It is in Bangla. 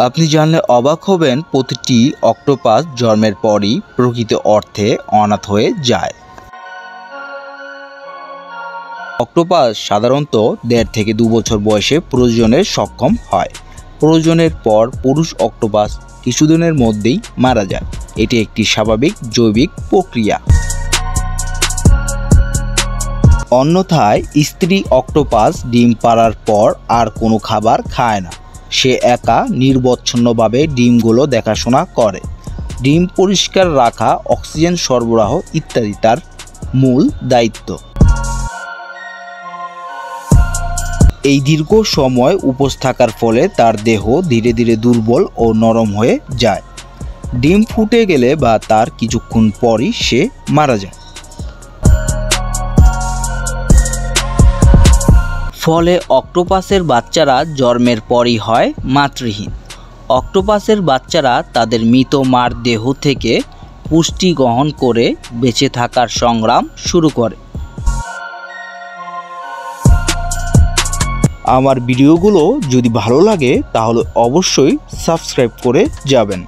আপনি জানলে অবাক হবেন, প্রতিটি অক্টোপাস জন্মের পরই প্রকৃত অর্থে অনাথ হয়ে যায়। অক্টোপাস সাধারণত 1.5 থেকে 2 বছর বয়সে প্রজননে সক্ষম হয়। প্রজননের পর পুরুষ অক্টোপাস কিছুদিনের মধ্যেই মারা যায়। এটি একটি স্বাভাবিক জৈবিক প্রক্রিয়া। অন্যথায় স্ত্রী অক্টোপাস ডিম পাড়ার পর আর কোনো খাবার খায় না। সে একা নিরবচ্ছিন্নভাবে ডিমগুলো দেখাশোনা করে। ডিম পরিষ্কার রাখা, অক্সিজেন সরবরাহ ইত্যাদি তার মূল দায়িত্ব। এই দীর্ঘ সময় উপোস থাকার ফলে তার দেহ ধীরে ধীরে দুর্বল ও নরম হয়ে যায়। ডিম ফুটে গেলে বা তার কিছুক্ষণ পরই সে মারা যায়। ফলে অক্টোপাসের বাচ্চারা জন্মের পরই হয় মাতৃহীন। অক্টোপাসের বাচ্চারা তাদের মৃত মার দেহ থেকে পুষ্টি গ্রহণ করে বেঁচে থাকার সংগ্রাম শুরু করে। আমার ভিডিওগুলো যদি ভালো লাগে তাহলে অবশ্যই সাবস্ক্রাইব করে যাবেন।